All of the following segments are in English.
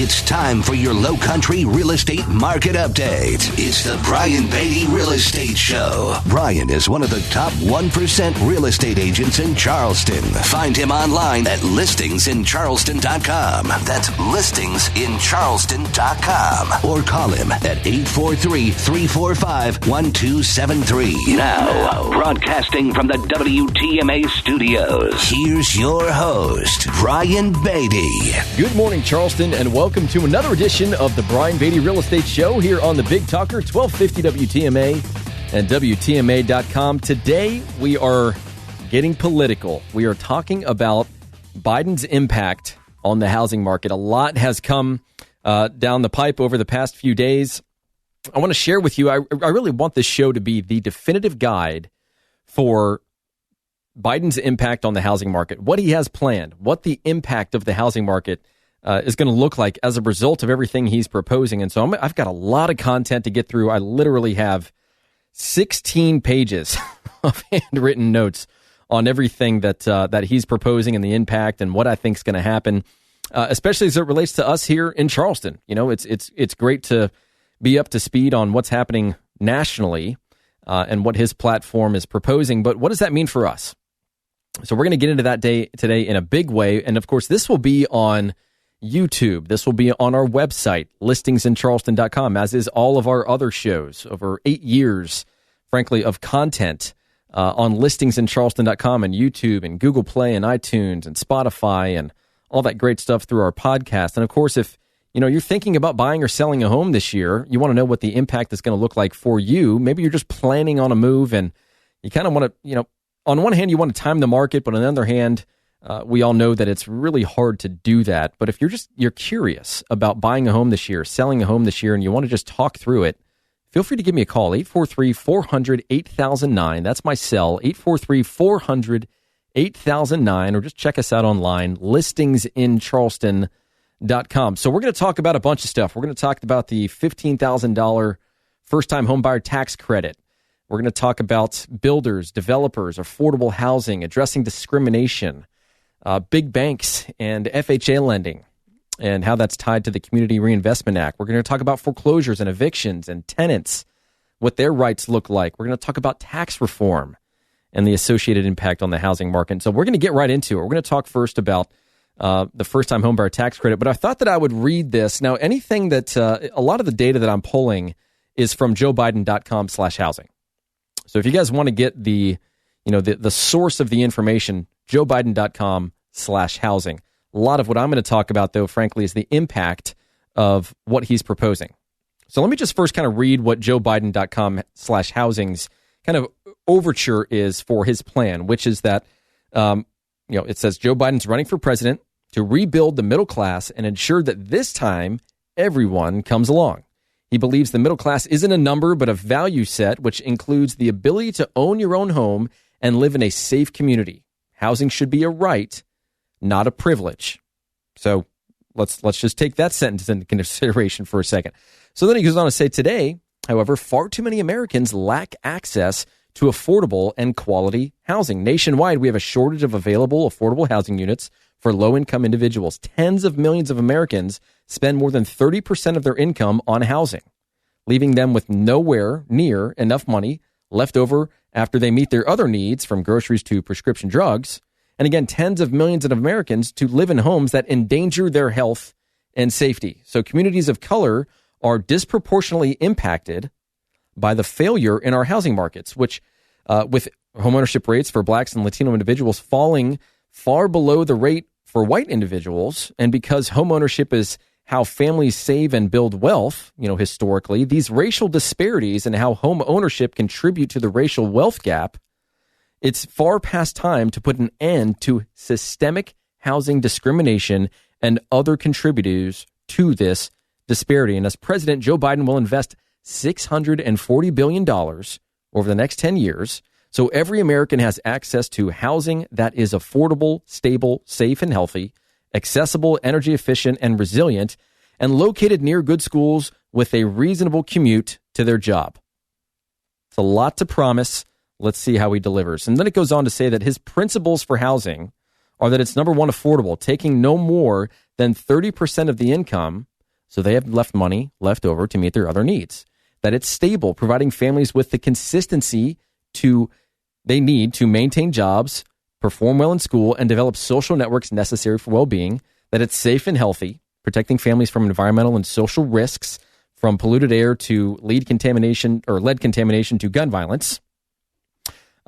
It's time for your Low Country Real Estate Market Update. It's the Brian Beatty Real Estate Show. Brian is one of the top 1% real estate agents in Charleston. Find him online at listingsincharleston.com. That's listingsincharleston.com. Or call him at 843-345-1273. Now, broadcasting from the WTMA studios, here's your host, Brian Beatty. Good morning, Charleston, and welcome to another edition of the Brian Beatty Real Estate Show here on the Big Talker, 1250 WTMA and WTMA.com. Today, we are getting political. We are talking about Biden's impact on the housing market. A lot has come down the pipe over the past few days. I want to share with you, I really want this show to be the definitive guide for Biden's impact on the housing market, what he has planned, what the impact of the housing market is going to look like as a result of everything he's proposing. And so I've got a lot of content to get through. I literally have 16 pages of handwritten notes on everything that he's proposing and the impact and what I think is going to happen, especially as it relates to us here in Charleston. You know, it's great to be up to speed on what's happening nationally and what his platform is proposing. But what does that mean for us? So we're going to get into that today in a big way. And of course, this will be on YouTube. This will be on our website, listingsincharleston.com, as is all of our other shows. Over 8 years, frankly, of content on listingsincharleston.com and YouTube and Google Play and iTunes and Spotify and all that great stuff through our podcast. And of course, if you're thinking about buying or selling a home this year, you want to know what the impact is going to look like for you. Maybe you're just planning on a move and you kind of want to, on one hand, you want to time the market, but on the other hand, we all know that it's really hard to do that. But if you're curious about buying a home this year, selling a home this year, and you want to just talk through it, feel free to give me a call, 843-400-8009. That's my cell, 843-400-8009, or just check us out online, listingsincharleston.com. So we're going to talk about a bunch of stuff. We're going to talk about the $15,000 first-time homebuyer tax credit. We're going to talk about builders, developers, affordable housing, addressing discrimination, big banks and FHA lending, and how that's tied to the Community Reinvestment Act. We're going to talk about foreclosures and evictions and tenants, what their rights look like. We're going to talk about tax reform and the associated impact on the housing market. So we're going to get right into it. We're going to talk first about the first-time homebuyer tax credit, but I thought that I would read this. Now, anything that a lot of the data that I'm pulling is from joebiden.com/housing. So if you guys want to get the source of the information, joebiden.com/housing. A lot of what I'm going to talk about, though, frankly, is the impact of what he's proposing. So let me just first kind of read what joebiden.com/housing's kind of overture is for his plan, which is that, it says Joe Biden's running for president to rebuild the middle class and ensure that this time everyone comes along. He believes the middle class isn't a number, but a value set, which includes the ability to own your own home and live in a safe community. Housing should be a right, not a privilege. So let's just take that sentence into consideration for a second. So then he goes on to say, today, however, far too many Americans lack access to affordable and quality housing. Nationwide, we have a shortage of available affordable housing units for low-income individuals. Tens of millions of Americans spend more than 30% of their income on housing, leaving them with nowhere near enough money left over after they meet their other needs, from groceries to prescription drugs. And again, tens of millions of Americans to live in homes that endanger their health and safety. So communities of color are disproportionately impacted by the failure in our housing markets, which with homeownership rates for blacks and Latino individuals falling far below the rate for white individuals. And because homeownership is how families save and build wealth, historically, these racial disparities and how home ownership contribute to the racial wealth gap, it's far past time to put an end to systemic housing discrimination and other contributors to this disparity. And as president, Joe Biden will invest $640 billion over the next 10 years so every American has access to housing that is affordable, stable, safe, and healthy, accessible, energy efficient, and resilient, and located near good schools with a reasonable commute to their job. It's a lot to promise. Let's see how he delivers. And then it goes on to say that his principles for housing are that it's, number one, affordable, taking no more than 30% of the income so they have left money left over to meet their other needs. That it's stable, providing families with the consistency they need to maintain jobs, perform well in school, and develop social networks necessary for well-being. That it's safe and healthy, protecting families from environmental and social risks, from polluted air to lead contamination to gun violence.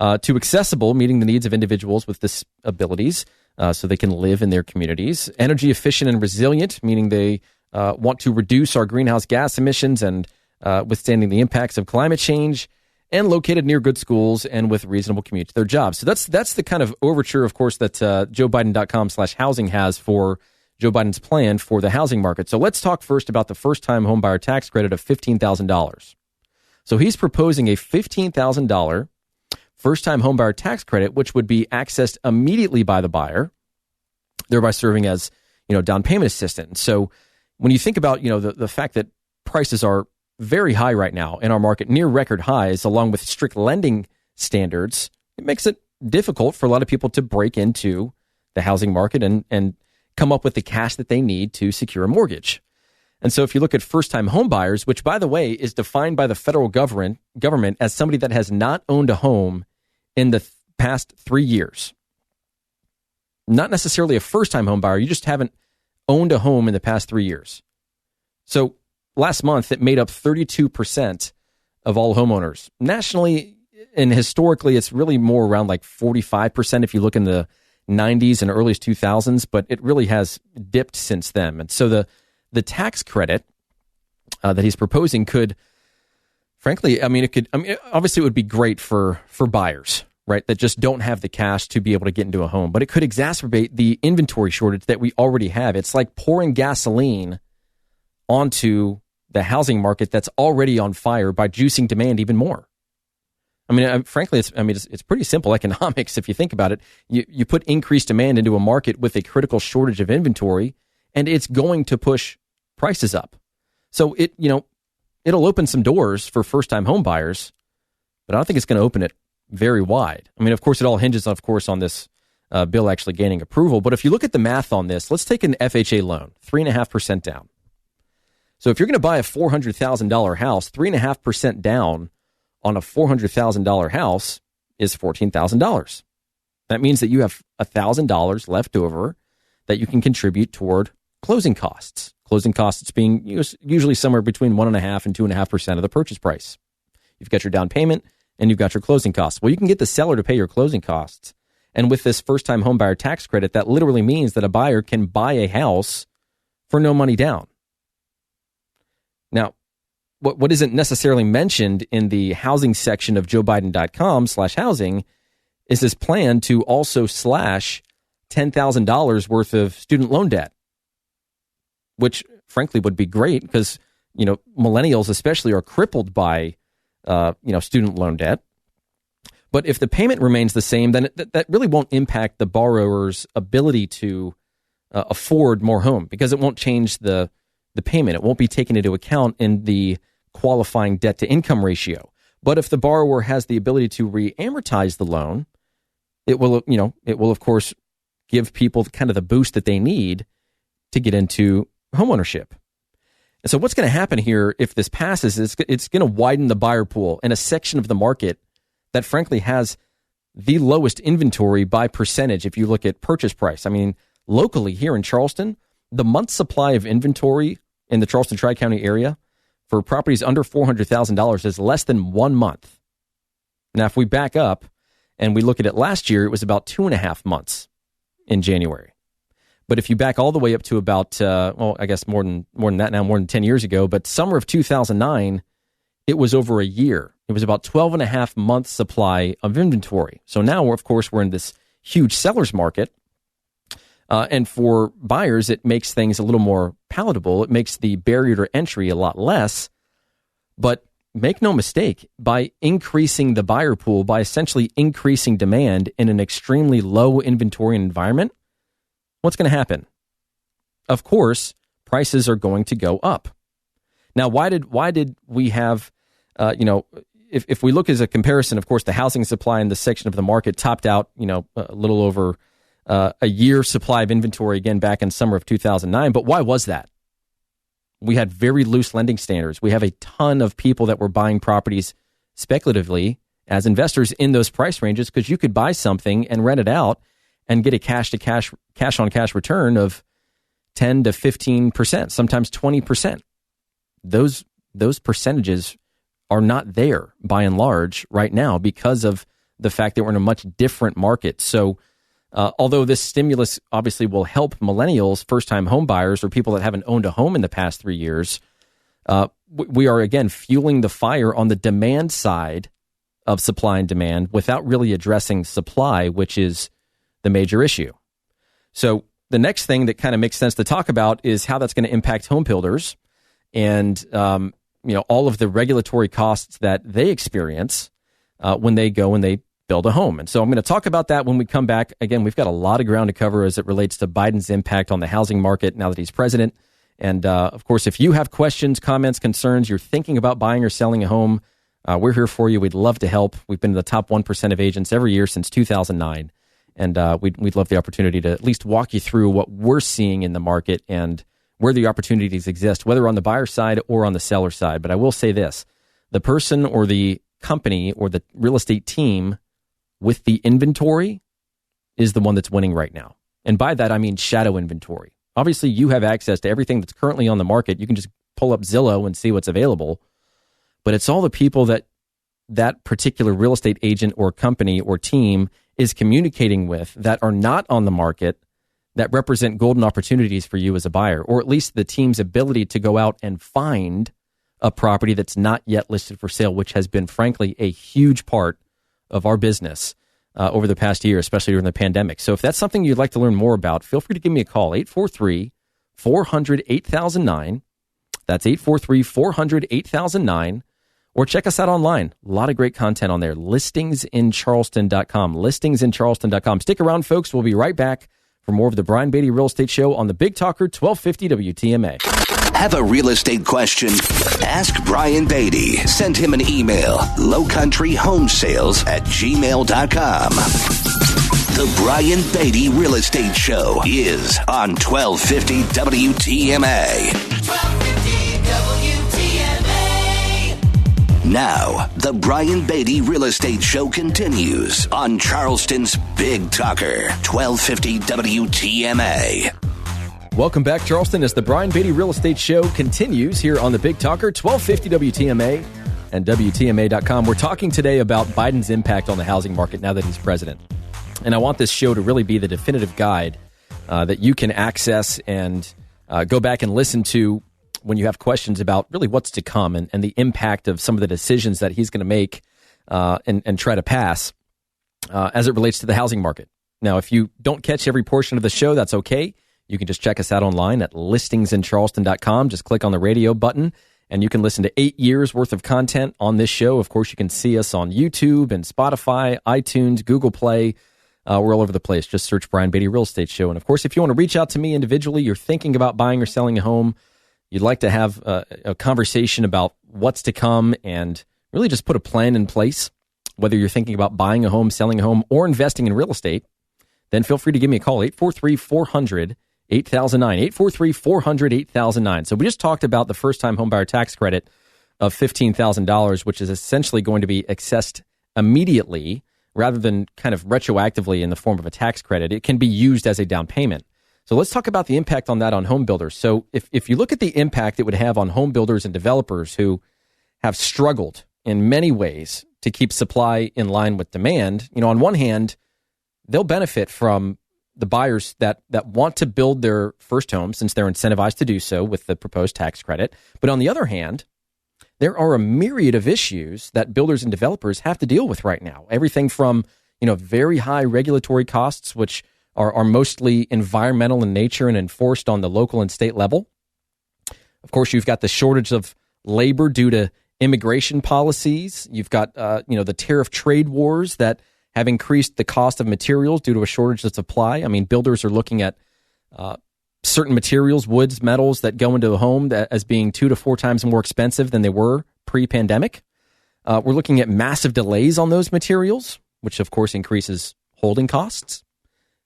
To accessible, meeting the needs of individuals with disabilities so they can live in their communities. Energy efficient and resilient, meaning they want to reduce our greenhouse gas emissions and withstanding the impacts of climate change, and located near good schools and with reasonable commute to their jobs. So that's the kind of overture, of course, that JoeBiden.com/housing has for Joe Biden's plan for the housing market. So let's talk first about the first-time homebuyer tax credit of $15,000. So he's proposing a $15,000 first-time homebuyer tax credit, which would be accessed immediately by the buyer, thereby serving as, down payment assistance. So when you think about, the fact that prices are very high right now in our market, near record highs, along with strict lending standards, it makes it difficult for a lot of people to break into the housing market and come up with the cash that they need to secure a mortgage. And so if you look at first-time home buyers, which, by the way, is defined by the federal government as somebody that has not owned a home in the past 3 years, not necessarily a first-time home buyer, you just haven't owned a home in the past 3 years. So last month, it made up 32% of all homeowners. Nationally and historically, it's really more around like 45% if you look in the 90s and early 2000s, but it really has dipped since then. And so the tax credit that he's proposing could, frankly, obviously it would be great for buyers, right, that just don't have the cash to be able to get into a home, but it could exacerbate the inventory shortage that we already have. It's like pouring gasoline onto the housing market that's already on fire by juicing demand even more. Frankly, it's pretty simple economics if you think about it. You put increased demand into a market with a critical shortage of inventory, and it's going to push prices up. So it'll open some doors for first-time home buyers, but I don't think it's going to open it very wide. Of course, it all hinges, of course, on this bill actually gaining approval. But if you look at the math on this, let's take an FHA loan, 3.5% down. So if you're going to buy a $400,000 house, 3.5% down on a $400,000 house is $14,000. That means that you have $1,000 left over that you can contribute toward closing costs. Closing costs being usually somewhere between 1.5% and 2.5% of the purchase price. You've got your down payment and you've got your closing costs. Well, you can get the seller to pay your closing costs. And with this first-time homebuyer tax credit, that literally means that a buyer can buy a house for no money down. Now, what isn't necessarily mentioned in the housing section of JoeBiden.com/housing is this plan to also slash $10,000 worth of student loan debt, which frankly would be great because, millennials especially are crippled by, student loan debt. But if the payment remains the same, then that really won't impact the borrower's ability to afford more home because it won't change the payment. It won't be taken into account in the qualifying debt to income ratio. But if the borrower has the ability to re-amortize the loan, it will of course give people kind of the boost that they need to get into homeownership. And so what's going to happen here if this passes is it's going to widen the buyer pool in a section of the market that frankly has the lowest inventory by percentage if you look at purchase price. Locally here in Charleston, the month supply of inventory in the Charleston Tri-County area for properties under $400,000 is less than 1 month. Now, if we back up and we look at it last year, it was about 2.5 months in January. But if you back all the way up to about, I guess more than that now, more than 10 years ago, but summer of 2009, it was over a year. It was about 12.5 months supply of inventory. So now, of course, we're in this huge seller's market. And for buyers, it makes things a little more palatable. It makes the barrier to entry a lot less. But make no mistake, by increasing the buyer pool, by essentially increasing demand in an extremely low inventory environment, what's going to happen? Of course, prices are going to go up. Now, why did we have, if we look as a comparison, of course, the housing supply in this section of the market topped out, a little over a year supply of inventory again back in summer of 2009. But why was that? we had very loose lending standards. We have a ton of people that were buying properties speculatively as investors in those price ranges because you could buy something and rent it out and get a cash on cash return of 10 to 15%, sometimes 20%. Those percentages are not there by and large right now because of the fact that we're in a much different market. So although this stimulus obviously will help millennials, first-time home buyers, or people that haven't owned a home in the past 3 years, we are, again, fueling the fire on the demand side of supply and demand without really addressing supply, which is the major issue. So the next thing that kind of makes sense to talk about is how that's going to impact home builders and all of the regulatory costs that they experience when they go and they build a home. And so I'm going to talk about that when we come back. Again, we've got a lot of ground to cover as it relates to Biden's impact on the housing market now that he's president. And of course, if you have questions, comments, concerns, you're thinking about buying or selling a home, we're here for you. We'd love to help. We've been in the top 1% of agents every year since 2009. And we'd love the opportunity to at least walk you through what we're seeing in the market and where the opportunities exist, whether on the buyer side or on the seller side. But I will say this, the person or the company or the real estate team with the inventory is the one that's winning right now. And by that, I mean shadow inventory. Obviously, you have access to everything that's currently on the market. You can just pull up Zillow and see what's available. But it's all the people that particular real estate agent or company or team is communicating with that are not on the market that represent golden opportunities for you as a buyer, or at least the team's ability to go out and find a property that's not yet listed for sale, which has been, frankly, a huge part of our business over the past year, especially during the pandemic. So if that's something you'd like to learn more about, feel free to give me a call, 843-400-8009. That's 843-400-8009. Or check us out online. A lot of great content on there. Listingsincharleston.com. Listingsincharleston.com. Stick around, folks. We'll be right back for more of the Brian Beatty Real Estate Show on the Big Talker 1250 WTMA. Have a real estate question? Ask Brian Beatty. Send him an email, lowcountryhomesales@gmail.com. The Brian Beatty Real Estate Show is on 1250 WTMA. 1250 WTMA. Now, the Brian Beatty Real Estate Show continues on Charleston's Big Talker, 1250 WTMA. Welcome back, Charleston, as the Brian Beatty Real Estate Show continues here on the Big Talker, 1250 WTMA and WTMA.com. We're talking today about Biden's impact on the housing market now that he's president. And I want this show to really be the definitive guide that you can access and go back and listen to when you have questions about really what's to come and the impact of some of the decisions that he's going to make and try to pass as it relates to the housing market. Now, if you don't catch every portion of the show, that's okay. You can just check us out online at listingsincharleston.com. Just click on the radio button, and you can listen to 8 years worth of content on this show. Of course, you can see us on YouTube and Spotify, iTunes, Google Play. We're all over the place. Just search Brian Beatty Real Estate Show. And of course, if you want to reach out to me individually, you're thinking about buying or selling a home, you'd like to have a conversation about what's to come and really just put a plan in place, whether you're thinking about buying a home, selling a home, or investing in real estate, then feel free to give me a call, 843-400-8009, 843-400-8009. So we just talked about the first-time homebuyer tax credit of $15,000, which is essentially going to be accessed immediately rather than kind of retroactively in the form of a tax credit. It can be used as a down payment. So let's talk about the impact on that on home builders. So if you look at the impact it would have on home builders and developers who have struggled in many ways to keep supply in line with demand, on one hand, they'll benefit from the buyers that want to build their first home since they're incentivized to do so with the proposed tax credit. But on the other hand, there are a myriad of issues that builders and developers have to deal with right now. Everything from, very high regulatory costs, which are mostly environmental in nature and enforced on the local and state level. Of course, you've got the shortage of labor due to immigration policies. You've got, the tariff trade wars that have increased the cost of materials due to a shortage of supply. I mean, builders are looking at certain materials, woods, metals that go into a home as being 2 to 4 times more expensive than they were pre-pandemic. We're looking at massive delays on those materials, which of course increases holding costs.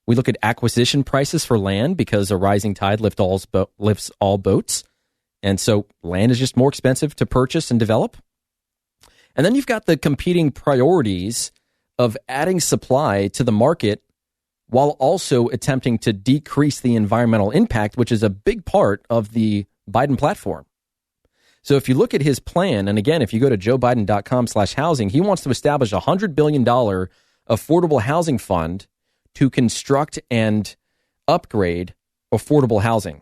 We look at acquisition prices for land because a rising tide lifts all boats. And so land is just more expensive to purchase and develop. And then you've got the competing priorities of adding supply to the market while also attempting to decrease the environmental impact, which is a big part of the Biden platform. So if you look at his plan, and again, if you go to joebiden.com/housing, he wants to establish a $100 billion affordable housing fund to construct and upgrade affordable housing.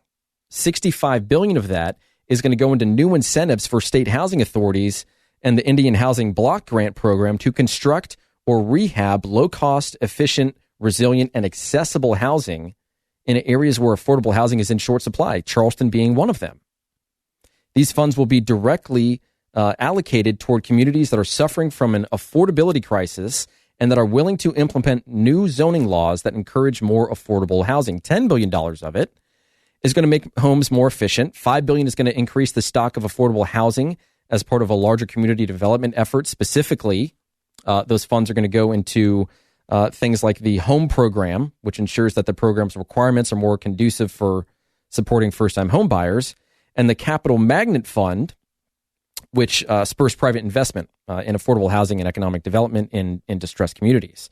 $65 billion of that is going to go into new incentives for state housing authorities and the Indian Housing Block Grant Program to construct or rehab low-cost, efficient, resilient, and accessible housing in areas where affordable housing is in short supply, Charleston being one of them. These funds will be directly allocated toward communities that are suffering from an affordability crisis and that are willing to implement new zoning laws that encourage more affordable housing. $10 billion of it is going to make homes more efficient. $5 billion is going to increase the stock of affordable housing as part of a larger community development effort. Specifically, those funds are going to go into things like the HOME program, which ensures that the program's requirements are more conducive for supporting first-time home buyers, and the Capital Magnet Fund, which spurs private investment in affordable housing and economic development in distressed communities.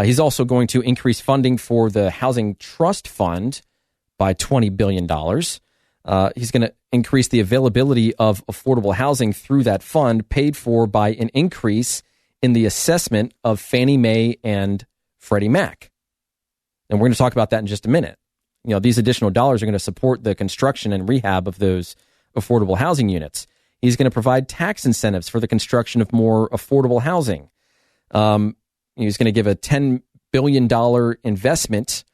He's also going to increase funding for the Housing Trust Fund by $20 billion. He's going to increase the availability of affordable housing through that fund, paid for by an increase in the assessment of Fannie Mae and Freddie Mac. And we're going to talk about that in just a minute. You know, these additional dollars are going to support the construction and rehab of those affordable housing units. He's going to provide tax incentives for the construction of more affordable housing. He's going to give a $10 billion investment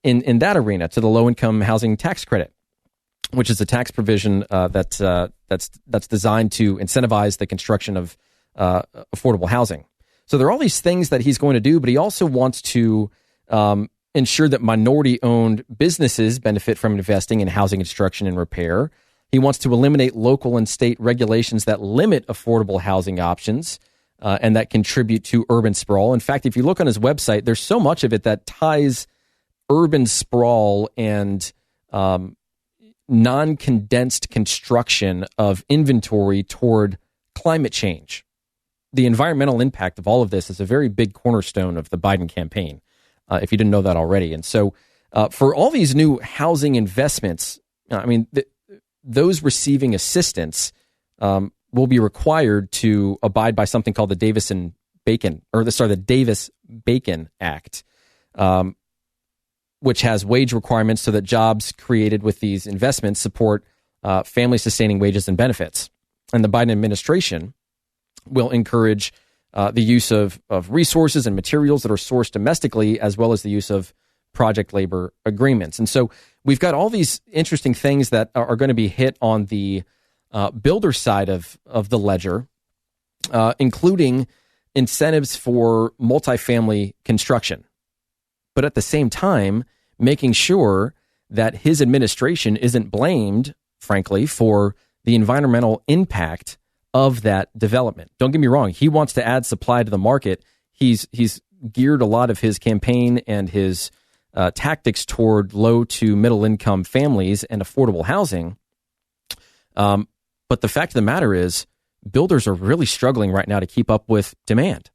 in that arena to the low-income housing tax credit, which is a tax provision that's designed to incentivize the construction of affordable housing. So there are all these things that he's going to do, but he also wants to ensure that minority-owned businesses benefit from investing in housing construction and repair. He wants to eliminate local and state regulations that limit affordable housing options and that contribute to urban sprawl. In fact, if you look on his website, there's so much of it that ties urban sprawl and non-condensed construction of inventory toward climate change. The environmental impact of all of this is a very big cornerstone of the Biden campaign, if you didn't know that already. And so for all these new housing investments, I mean, those receiving assistance will be required to abide by something called the the Davis-Bacon Act, which has wage requirements so that jobs created with these investments support family-sustaining wages and benefits. And the Biden administration will encourage the use of resources and materials that are sourced domestically, as well as the use of project labor agreements. And so we've got all these interesting things that are going to be hit on the builder side of the ledger, including incentives for multifamily construction. But at the same time, making sure that his administration isn't blamed, frankly, for the environmental impact of that development. Don't get me wrong. He wants to add supply to the market. He's geared a lot of his campaign and his tactics toward low to middle income families and affordable housing. But the fact of the matter is, builders are really struggling right now to keep up with demand.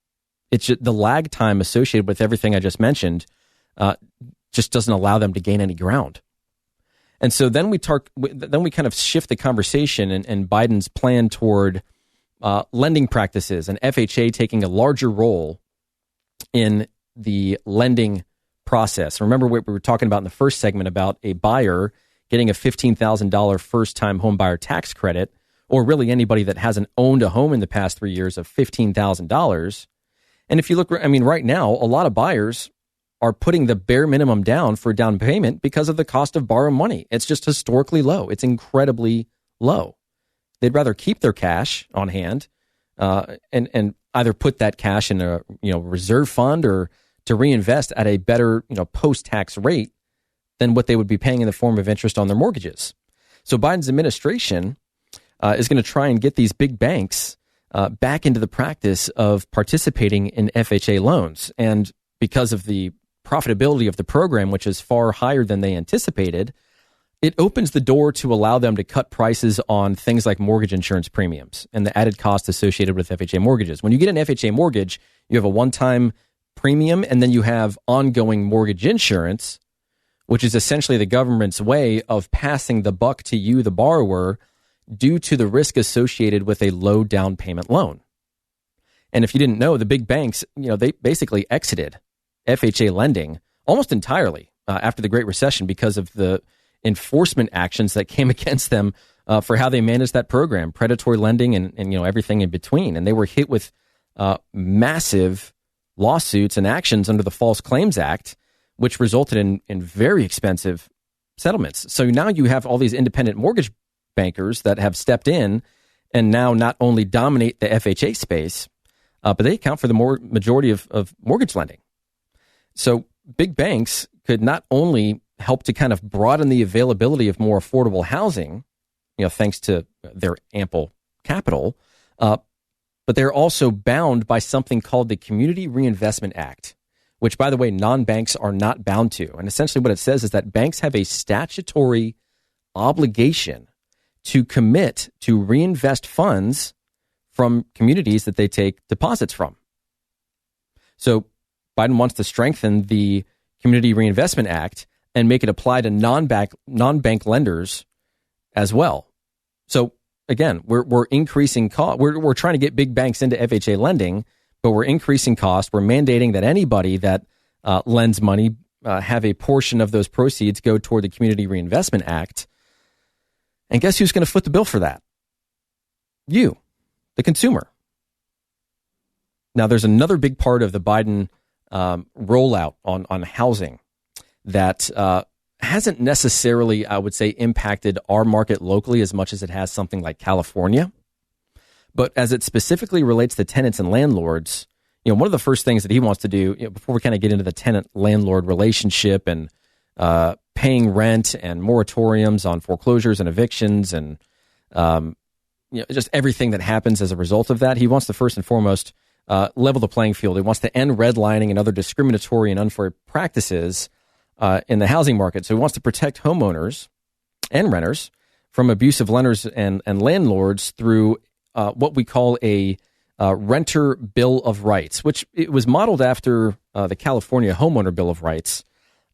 It's just, the lag time associated with everything I just mentioned just doesn't allow them to gain any ground. And so then we kind of shift the conversation and Biden's plan toward lending practices and FHA taking a larger role in the lending process. Remember what we were talking about in the first segment about a buyer getting a $15,000 first-time home buyer tax credit, or really anybody that hasn't owned a home in the past 3 years of $15,000. And if you look, I mean, right now, a lot of buyers are putting the bare minimum down for down payment because of the cost of borrowing money. It's just historically low. It's incredibly low. They'd rather keep their cash on hand and either put that cash in a reserve fund or to reinvest at a better post-tax rate than what they would be paying in the form of interest on their mortgages. So Biden's administration is going to try and get these big banks back into the practice of participating in FHA loans. And because of the profitability of the program, which is far higher than they anticipated, it opens the door to allow them to cut prices on things like mortgage insurance premiums and the added cost associated with FHA mortgages. When you get an FHA mortgage, you have a one-time premium, and then you have ongoing mortgage insurance, which is essentially the government's way of passing the buck to you, the borrower, due to the risk associated with a low down payment loan. And if you didn't know, the big banks, they basically exited FHA lending almost entirely after the Great Recession because of the enforcement actions that came against them for how they managed that program, predatory lending and everything in between. And they were hit with massive lawsuits and actions under the False Claims Act, which resulted in very expensive settlements. So now you have all these independent mortgage bankers that have stepped in and now not only dominate the FHA space, but they account for the majority of mortgage lending. So big banks could not only help to kind of broaden the availability of more affordable housing, thanks to their ample capital, but they're also bound by something called the Community Reinvestment Act, which, by the way, non-banks are not bound to. And essentially what it says is that banks have a statutory obligation to commit to reinvest funds from communities that they take deposits from. So Biden wants to strengthen the Community Reinvestment Act and make it apply to non-bank lenders as well. So again, we're increasing cost. We're trying to get big banks into FHA lending, but we're increasing cost. We're mandating that anybody that lends money have a portion of those proceeds go toward the Community Reinvestment Act. And guess who's going to foot the bill for that? You, the consumer. Now, there's another big part of the Biden rollout on housing that hasn't necessarily, I would say, impacted our market locally as much as it has something like California. But as it specifically relates to tenants and landlords, one of the first things that he wants to do, before we kind of get into the tenant-landlord relationship and paying rent and moratoriums on foreclosures and evictions and just everything that happens as a result of that, he wants to first and foremost level the playing field. He wants to end redlining and other discriminatory and unfair practices in the housing market. So he wants to protect homeowners and renters from abusive lenders and landlords through what we call a renter bill of rights, which it was modeled after the California homeowner bill of rights.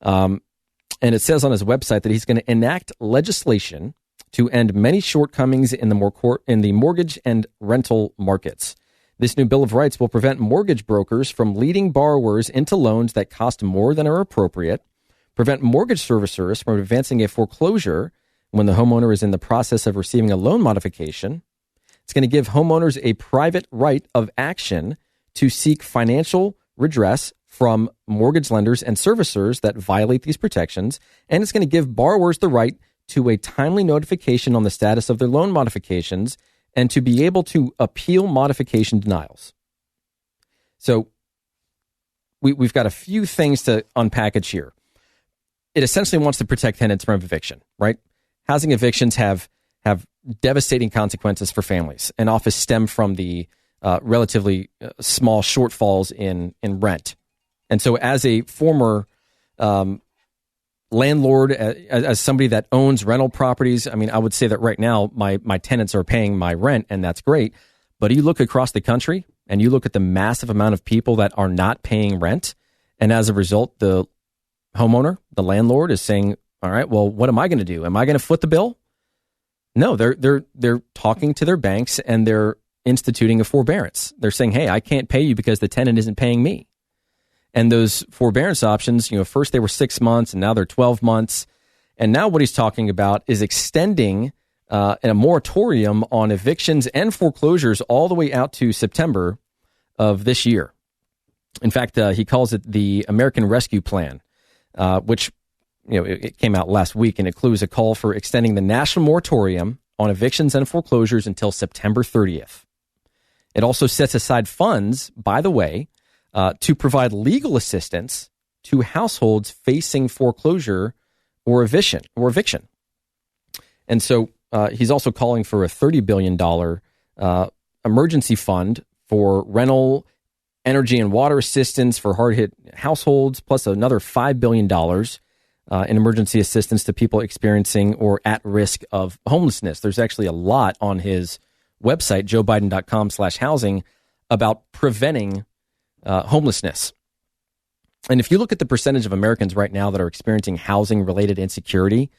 And it says on his website that he's going to enact legislation to end many shortcomings in the mortgage and rental markets. This new Bill of Rights will prevent mortgage brokers from leading borrowers into loans that cost more than are appropriate, prevent mortgage servicers from advancing a foreclosure when the homeowner is in the process of receiving a loan modification. It's going to give homeowners a private right of action to seek financial redress from mortgage lenders and servicers that violate these protections. And it's going to give borrowers the right to a timely notification on the status of their loan modifications and to be able to appeal modification denials. So we've got a few things to unpackage here. It essentially wants to protect tenants from eviction, right? Housing evictions have devastating consequences for families and often stem from the relatively small shortfalls in rent. And so as a former landlord, as somebody that owns rental properties, I mean, I would say that right now my tenants are paying my rent, and that's great. But you look across the country and you look at the massive amount of people that are not paying rent. And as a result, the homeowner, the landlord is saying, all right, well, what am I going to do? Am I going to foot the bill? No, they're talking to their banks and they're instituting a forbearance. They're saying, hey, I can't pay you because the tenant isn't paying me. And those forbearance options, first they were 6 months and now they're 12 months. And now what he's talking about is extending a moratorium on evictions and foreclosures all the way out to September of this year. In fact, he calls it the American Rescue Plan, which it came out last week, and it includes a call for extending the national moratorium on evictions and foreclosures until September 30th. It also sets aside funds, by the way, to provide legal assistance to households facing foreclosure or eviction. And so he's also calling for a $30 billion emergency fund for rental, energy, and water assistance for hard-hit households, plus another $5 billion and emergency assistance to people experiencing or at risk of homelessness. There's actually a lot on his website, joebiden.com/housing, about preventing homelessness. And if you look at the percentage of Americans right now that are experiencing housing-related insecurity,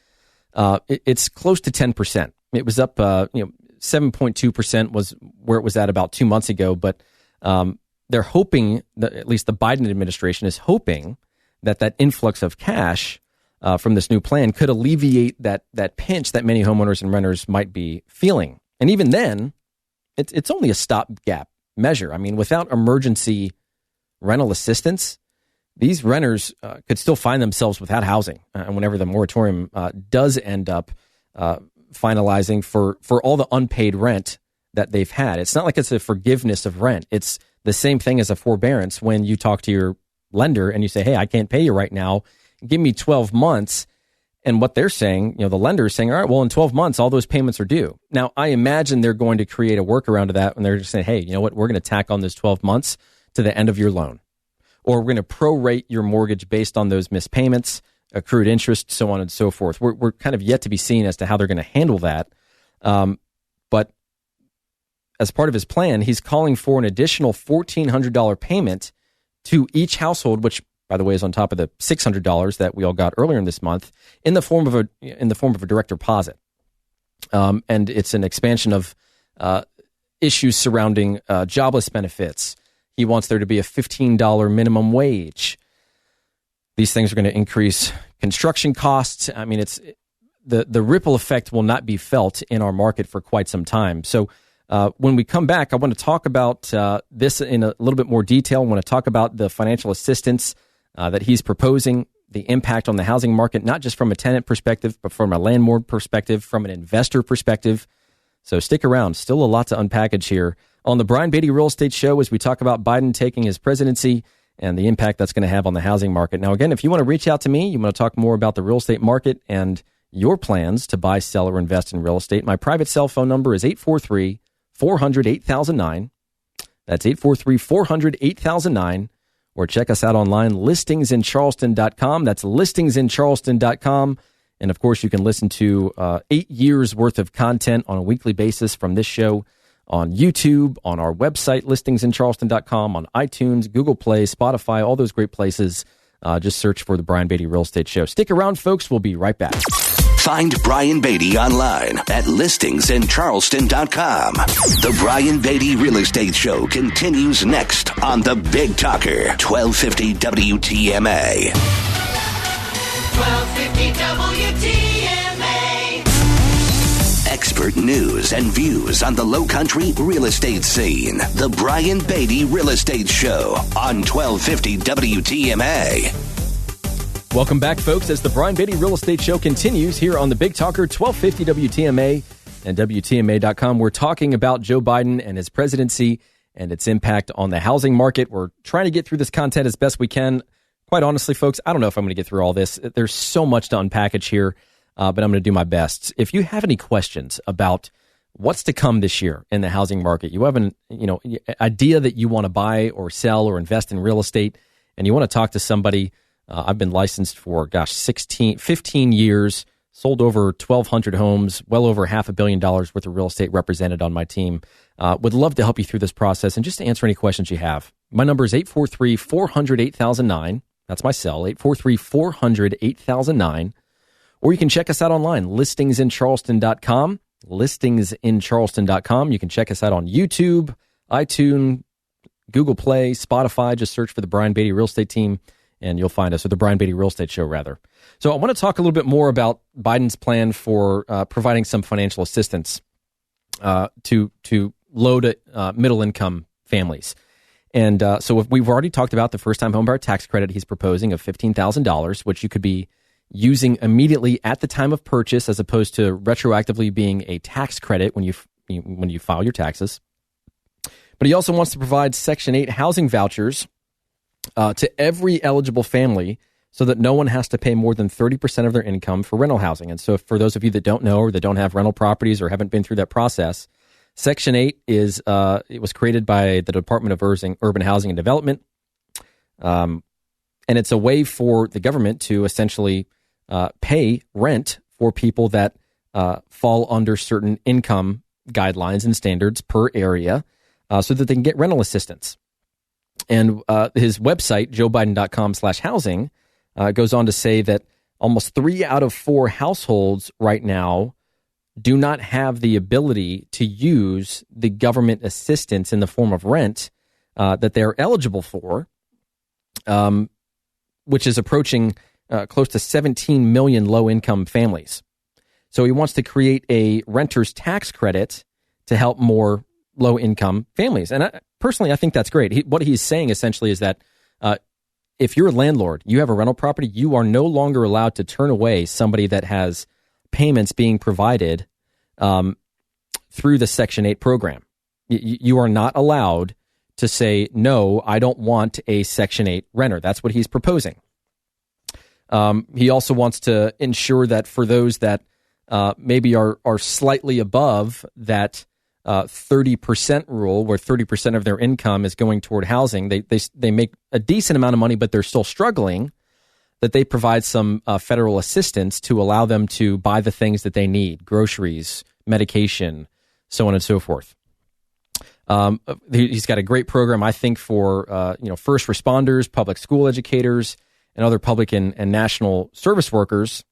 it's close to 10%. It was up, 7.2% was where it was at about 2 months ago. But they're hoping, at least the Biden administration is hoping, that influx of cash from this new plan could alleviate that pinch that many homeowners and renters might be feeling. And even then, it's only a stopgap measure. I mean, without emergency rental assistance, these renters could still find themselves without housing. And whenever the moratorium does end up finalizing for all the unpaid rent that they've had, it's not like it's a forgiveness of rent. It's the same thing as a forbearance when you talk to your lender and you say, hey, I can't pay you right now. Give me 12 months. And what they're saying, the lender is saying, all right, well, in 12 months, all those payments are due. Now, I imagine they're going to create a workaround to that when they're just saying, hey, you know what, we're going to tack on this 12 months to the end of your loan. Or we're going to prorate your mortgage based on those missed payments, accrued interest, so on and so forth. We're kind of yet to be seen as to how they're going to handle that. But as part of his plan, he's calling for an additional $1,400 payment to each household, which, by the way, is on top of the $600 that we all got earlier in this month, in the form of a direct deposit. And it's an expansion of issues surrounding jobless benefits. He wants there to be a $15 minimum wage. These things are going to increase construction costs. I mean, it's the ripple effect will not be felt in our market for quite some time. So when we come back, I want to talk about this in a little bit more detail. I want to talk about the financial assistance that he's proposing, the impact on the housing market, not just from a tenant perspective, but from a landlord perspective, from an investor perspective. So stick around. Still a lot to unpackage here on the Brian Beatty Real Estate Show as we talk about Biden taking his presidency and the impact that's going to have on the housing market. Now, again, if you want to reach out to me, you want to talk more about the real estate market and your plans to buy, sell, or invest in real estate, my private cell phone number is 843-400-8009. That's 843-400-8009. Or check us out online, listingsincharleston.com. That's listingsincharleston.com. And, of course, you can listen to 8 years' worth of content on a weekly basis from this show on YouTube, on our website, listingsincharleston.com, on iTunes, Google Play, Spotify, all those great places. Just search for the Brian Beatty Real Estate Show. Stick around, folks. We'll be right back. Find Brian Beatty online at listingsincharleston.com. The Brian Beatty Real Estate Show continues next on The Big Talker, 1250 WTMA. 1250 WTMA. Expert news and views on the Lowcountry real estate scene. The Brian Beatty Real Estate Show on 1250 WTMA. Welcome back, folks, as the Brian Beatty Real Estate Show continues here on the Big Talker, 1250 WTMA and WTMA.com. We're talking about Joe Biden and his presidency and its impact on the housing market. We're trying to get through this content as best we can. Quite honestly, folks, I don't know if I'm going to get through all this. There's so much to unpackage here, but I'm going to do my best. If you have any questions about what's to come this year in the housing market, you have an idea that you want to buy or sell or invest in real estate, and you want to talk to somebody. I've been licensed for, 15 years, sold over 1,200 homes, well over $500 million worth of real estate represented on my team. Would love to help you through this process and just to answer any questions you have. My number is 843-400-8009. That's my cell, 843-400-8009. Or you can check us out online, listingsincharleston.com, listingsincharleston.com. You can check us out on YouTube, iTunes, Google Play, Spotify. Just search for the Brian Beatty Real Estate Team, and you'll find us, or the Brian Beatty Real Estate Show, rather. So I want to talk a little bit more about Biden's plan for providing some financial assistance to low to middle-income families. And so we've already talked about the first-time homebuyer tax credit he's proposing of $15,000, which you could be using immediately at the time of purchase as opposed to retroactively being a tax credit when you file your taxes. But he also wants to provide Section 8 housing vouchers to every eligible family so that no one has to pay more than 30% of their income for rental housing. And so for those of you that don't know or that don't have rental properties or haven't been through that process, Section 8 is it was created by the Department of Urban Housing and Development, and it's a way for the government to essentially pay rent for people that fall under certain income guidelines and standards per area so that they can get rental assistance. And his website, joebiden.com/housing, goes on to say that almost 3 out of 4 households right now do not have the ability to use the government assistance in the form of rent that they're eligible for, which is approaching close to 17 million low-income families. So he wants to create a renter's tax credit to help more low-income families. And I think that's great. What he's saying essentially is that if you're a landlord, you have a rental property, you are no longer allowed to turn away somebody that has payments being provided through the Section 8 program. You are not allowed to say, no, I don't want a Section 8 renter. That's what he's proposing. He also wants to ensure that for those that maybe are slightly above that 30% rule, where 30% of their income is going toward housing, they make a decent amount of money, but they're still struggling, that they provide some federal assistance to allow them to buy the things that they need, groceries, medication, so on and so forth. He's got a great program, I think, for first responders, public school educators, and other public and national service workers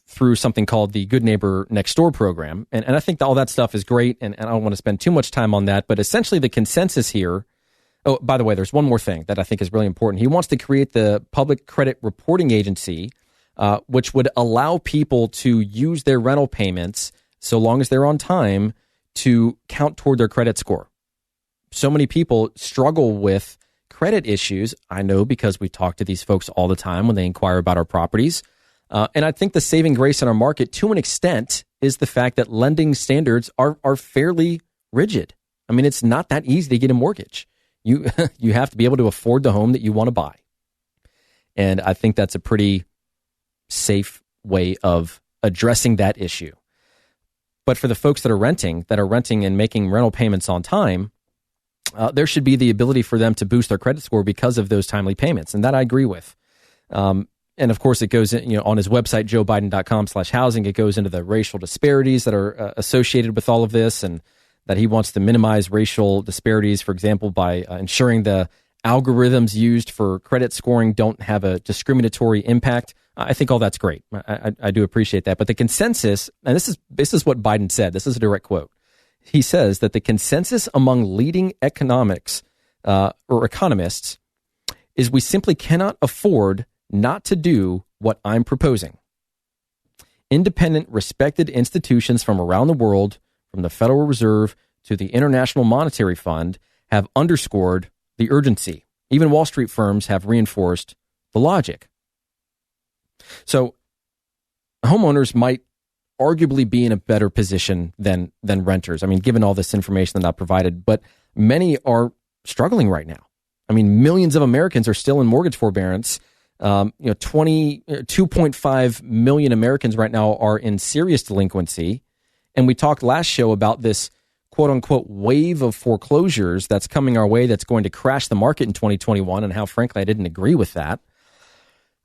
through something called the Good Neighbor Next Door program. And I think all that stuff is great, and I don't want to spend too much time on that, but essentially the consensus here. Oh, by the way, there's one more thing that I think is really important. He wants to create the Public Credit Reporting Agency, which would allow people to use their rental payments, so long as they're on time, to count toward their credit score. So many people struggle with credit issues. I know, because we talk to these folks all the time when they inquire about our properties. And I think the saving grace in our market, to an extent, is the fact that lending standards are fairly rigid. I mean, it's not that easy to get a mortgage. You have to be able to afford the home that you want to buy. And I think that's a pretty safe way of addressing that issue. But for the folks that are renting and making rental payments on time, there should be the ability for them to boost their credit score because of those timely payments. And that I agree with. And of course, it goes in, on his website, joebiden.com/housing, it goes into the racial disparities that are associated with all of this, and that he wants to minimize racial disparities, for example, by ensuring the algorithms used for credit scoring don't have a discriminatory impact. I think all that's great. I do appreciate that. But the consensus, and this is what Biden said. This is a direct quote. He says that the consensus among leading economists is we simply cannot afford not to do what I'm proposing. Independent, respected institutions from around the world, from the Federal Reserve to the International Monetary Fund, have underscored the urgency. Even Wall Street firms have reinforced the logic. So homeowners might arguably be in a better position than renters. I mean, given all this information that I've provided, but many are struggling right now. I mean, millions of Americans are still in mortgage forbearance. 2.5 million Americans right now are in serious delinquency. And we talked last show about this quote unquote wave of foreclosures that's coming our way that's going to crash the market in 2021, and how, frankly, I didn't agree with that.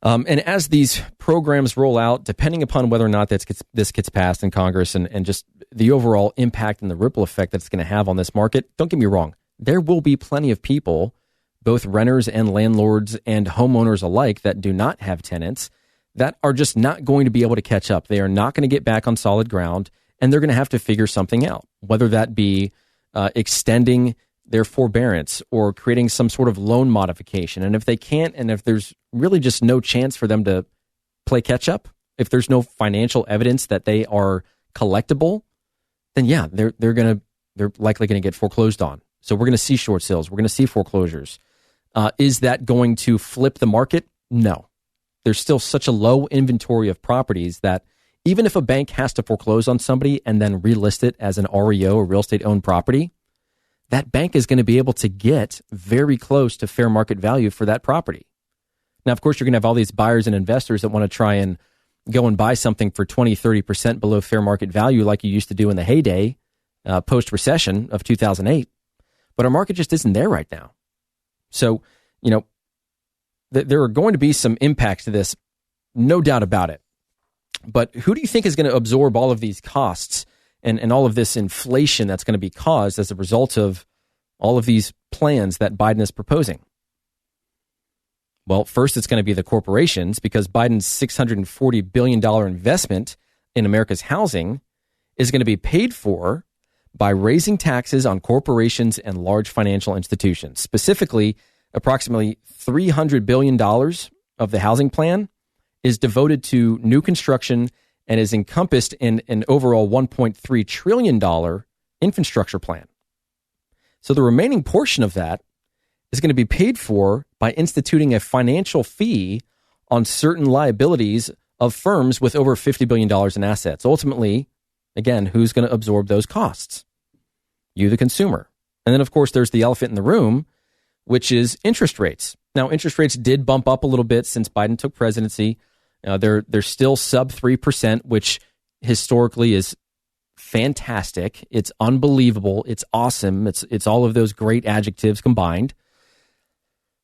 And as these programs roll out, depending upon whether or not this gets passed in Congress and just the overall impact and the ripple effect that it's going to have on this market, don't get me wrong, there will be plenty of people, both renters and landlords and homeowners alike, that do not have tenants, that are just not going to be able to catch up. They are not going to get back on solid ground, and they're going to have to figure something out, whether that be extending their forbearance or creating some sort of loan modification. And if they can't, and if there's really just no chance for them to play catch up, if there's no financial evidence that they are collectible, then yeah, they're likely going to get foreclosed on. So we're going to see short sales. We're going to see foreclosures. Is that going to flip the market? No. There's still such a low inventory of properties that even if a bank has to foreclose on somebody and then relist it as an REO, a real estate owned property, that bank is going to be able to get very close to fair market value for that property. Now, of course, you're going to have all these buyers and investors that want to try and go and buy something for 20, 30% below fair market value like you used to do in the heyday, post-recession of 2008. But our market just isn't there right now. So, there are going to be some impacts to this no doubt about it. But who do you think is going to absorb all of these costs and all of this inflation that's going to be caused as a result of all of these plans that Biden is proposing? Well, first, it's going to be the corporations, because Biden's $640 billion investment in America's housing is going to be paid for by raising taxes on corporations and large financial institutions. Specifically, approximately $300 billion of the housing plan is devoted to new construction and is encompassed in an overall $1.3 trillion infrastructure plan. So the remaining portion of that is going to be paid for by instituting a financial fee on certain liabilities of firms with over $50 billion in assets. Ultimately, again, who's going to absorb those costs? You, the consumer. And then, of course, there's the elephant in the room, which is interest rates. Now, interest rates did bump up a little bit since Biden took presidency. They're still sub 3%, which historically is fantastic. It's unbelievable. It's awesome. It's all of those great adjectives combined.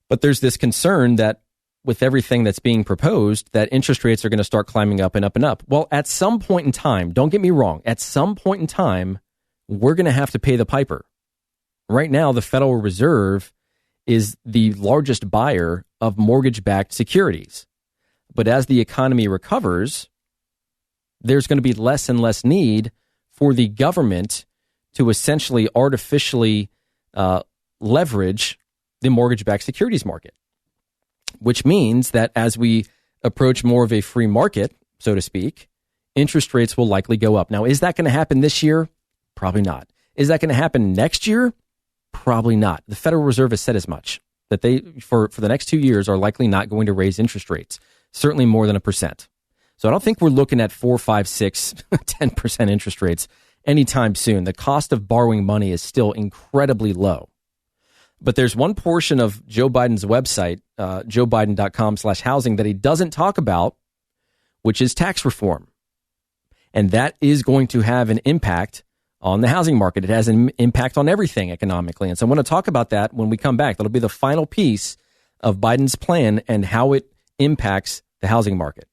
But there's this concern that with everything that's being proposed, that interest rates are going to start climbing up and up and up. Well, at some point in time, don't get me wrong, at some point in time, we're going to have to pay the piper. Right now, the Federal Reserve is the largest buyer of mortgage-backed securities. But as the economy recovers, there's going to be less and less need for the government to essentially artificially leverage the mortgage-backed securities market, which means that as we approach more of a free market, so to speak, interest rates will likely go up. Now, is that going to happen this year? Probably not. Is that going to happen next year? Probably not. The Federal Reserve has said as much, that they, for the next 2 years, are likely not going to raise interest rates, certainly more than 1%. So I don't think we're looking at 4, 5, 6, 10% interest rates anytime soon. The cost of borrowing money is still incredibly low. But there's one portion of Joe Biden's website, joebiden.com/housing, that he doesn't talk about, which is tax reform. And that is going to have an impact on the housing market. It has an impact on everything economically. And so I'm going to talk about that when we come back. That'll be the final piece of Biden's plan and how it impacts the housing market.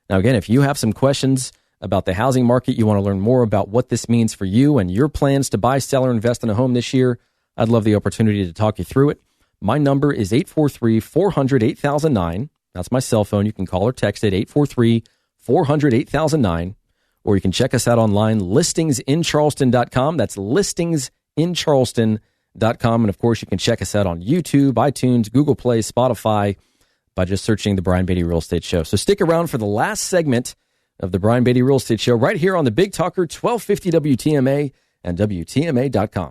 Now, again, if you have some questions about the housing market, you want to learn more about what this means for you and your plans to buy, sell, or invest in a home this year, I'd love the opportunity to talk you through it. My number is 843-400-8009. That's my cell phone. You can call or text it, 843-400-8009. Or you can check us out online, listingsincharleston.com. That's listingsincharleston.com. And, of course, you can check us out on YouTube, iTunes, Google Play, Spotify by just searching The Brian Beatty Real Estate Show. So stick around for the last segment of The Brian Beatty Real Estate Show right here on the Big Talker, 1250 WTMA and WTMA.com.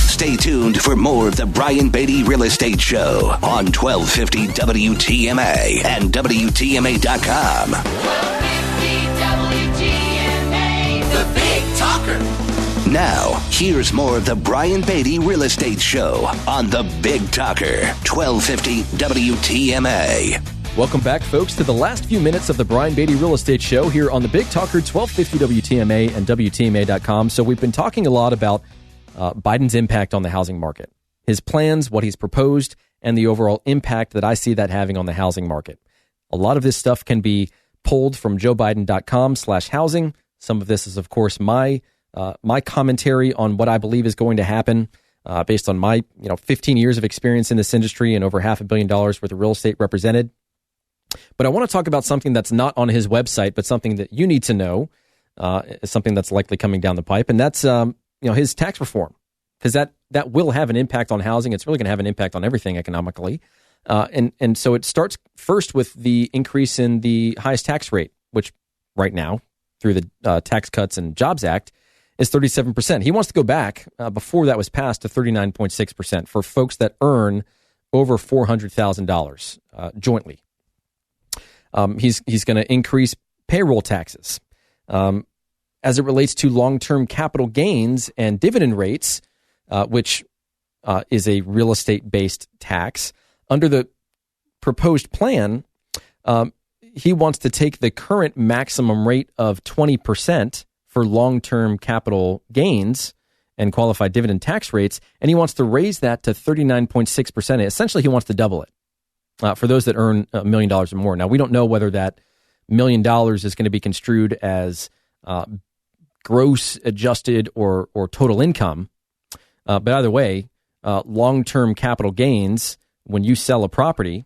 Stay tuned for more of the Brian Beatty Real Estate Show on 1250 WTMA and WTMA.com. 1250 WTMA, the Big Talker. Now, here's more of the Brian Beatty Real Estate Show on the Big Talker, 1250 WTMA. Welcome back, folks, to the last few minutes of the Brian Beatty Real Estate Show here on the Big Talker, 1250 WTMA and WTMA.com. So we've been talking a lot about Biden's impact on the housing market, his plans, what he's proposed, and the overall impact that I see that having on the housing market. A lot of this stuff can be pulled from joebiden.com/housing. Some of this is, of course, my commentary on what I believe is going to happen based on my 15 years of experience in this industry and over $500 million worth of real estate represented. But I want to talk about something that's not on his website, but something that you need to know, something that's likely coming down the pipe, and that's his tax reform, because that will have an impact on housing. It's really going to have an impact on everything economically. And so it starts first with the increase in the highest tax rate, which right now, through the Tax Cuts and Jobs Act, is 37%. He wants to go back, before that was passed, to 39.6% for folks that earn over $400,000 jointly. He's going to increase payroll taxes. As it relates to long-term capital gains and dividend rates, which is a real estate-based tax, under the proposed plan, he wants to take the current maximum rate of 20% for long-term capital gains and qualified dividend tax rates, and he wants to raise that to 39.6%. Essentially, he wants to double it for those that earn $1 million or more. Now, we don't know whether that million is going to be construed as gross, adjusted, or total income. But either way, long-term capital gains when you sell a property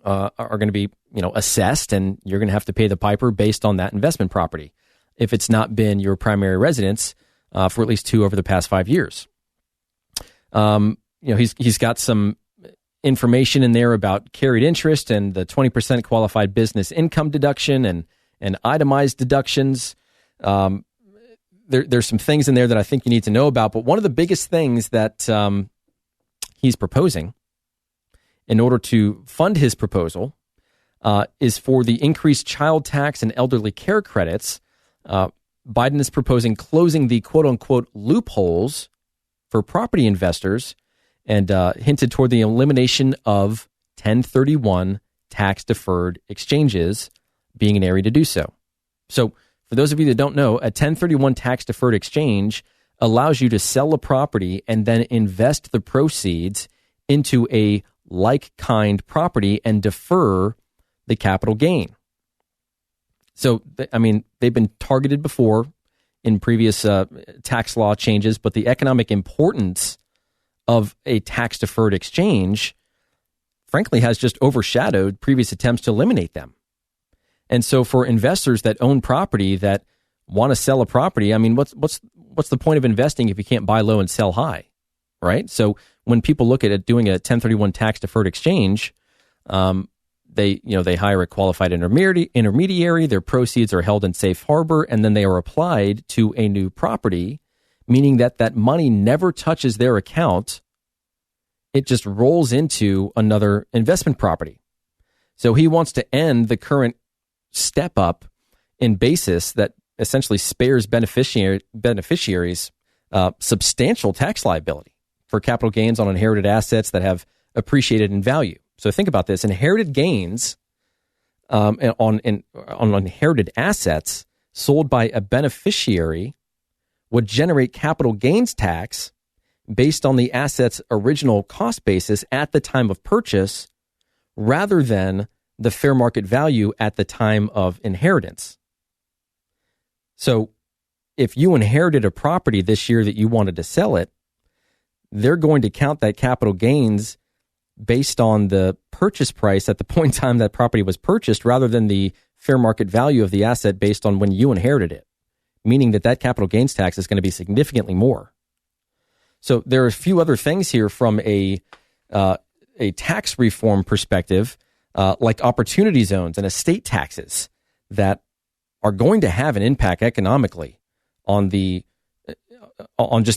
are going to be assessed, and you're going to have to pay the piper based on that investment property if it's not been your primary residence for at least 2 over the past 5 years. He's got some information in there about carried interest and the 20% qualified business income deduction and itemized deductions. There's some things in there that I think you need to know about, but one of the biggest things that he's proposing in order to fund his proposal is for the increased child tax and elderly care credits. Biden is proposing closing the quote-unquote loopholes for property investors and hinted toward the elimination of 1031 tax-deferred exchanges being an area to do so. So for those of you that don't know, a 1031 tax-deferred exchange allows you to sell a property and then invest the proceeds into a like-kind property and defer the capital gain. So, they've been targeted before in previous tax law changes, but the economic importance of a tax-deferred exchange, frankly, has just overshadowed previous attempts to eliminate them. And so for investors that own property that want to sell a property, what's the point of investing if you can't buy low and sell high, right? So when people look at it doing a 1031 tax-deferred exchange, they hire a qualified intermediary, their proceeds are held in safe harbor, and then they are applied to a new property, meaning that money never touches their account. It just rolls into another investment property. So he wants to end the current step up in basis that essentially spares beneficiaries substantial tax liability for capital gains on inherited assets that have appreciated in value. So think about this: inherited gains on inherited assets sold by a beneficiary would generate capital gains tax based on the asset's original cost basis at the time of purchase, rather than the fair market value at the time of inheritance. So if you inherited a property this year that you wanted to sell it, they're going to count that capital gains based on the purchase price at the point in time that property was purchased, rather than the fair market value of the asset based on when you inherited it, meaning that capital gains tax is going to be significantly more. So there are a few other things here from a tax reform perspective, like opportunity zones and estate taxes, that are going to have an impact economically on just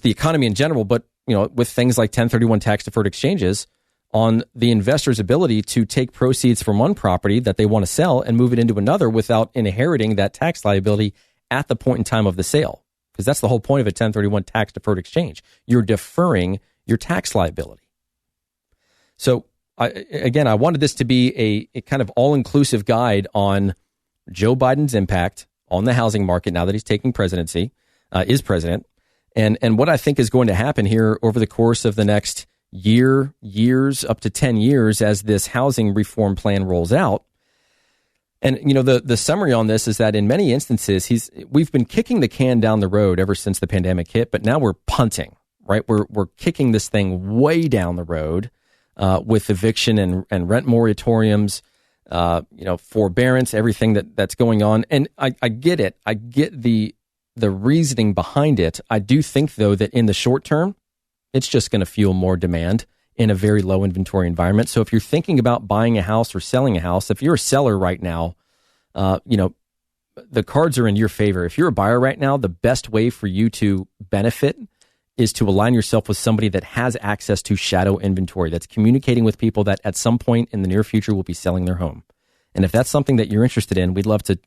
the economy in general, but with things like 1031 tax deferred exchanges, on the investor's ability to take proceeds from one property that they want to sell and move it into another without inheriting that tax liability at the point in time of the sale. Because that's the whole point of a 1031 tax deferred exchange. You're deferring your tax liability. So I wanted this to be a kind of all-inclusive guide on Joe Biden's impact on the housing market now that he's taking presidency, is president, and what I think is going to happen here over the course of the next years, up to 10 years, as this housing reform plan rolls out. And, the summary on this is that in many instances, we've been kicking the can down the road ever since the pandemic hit, but now we're punting, right? We're kicking this thing way down the road with eviction and rent moratoriums, forbearance, everything that's going on. And I get it. I get the reasoning behind it. I do think, though, that in the short term, it's just going to fuel more demand in a very low inventory environment. So if you're thinking about buying a house or selling a house, if you're a seller right now, the cards are in your favor. If you're a buyer right now, the best way for you to benefit is to align yourself with somebody that has access to shadow inventory, that's communicating with people that at some point in the near future will be selling their home. And if that's something that you're interested in, we'd love to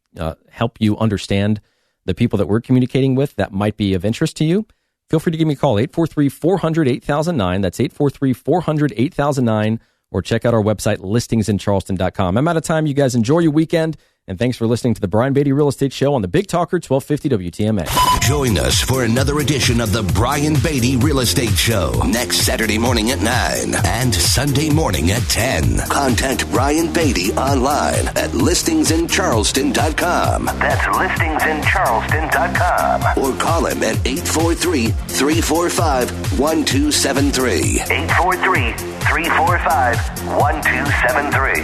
help you understand the people that we're communicating with that might be of interest to you. Feel free to give me a call, 843-400-8009. That's 843-400-8009. Or check out our website, listingsincharleston.com. I'm out of time. You guys enjoy your weekend, And thanks for listening to the Brian Beatty Real Estate Show on the Big Talker 1250 WTMA. Join us for another edition of the Brian Beatty Real Estate Show next Saturday morning at 9 and Sunday morning at 10. Contact Brian Beatty online at listingsincharleston.com. That's listingsincharleston.com. Or call him at 843-345-1273. 843-345-1273.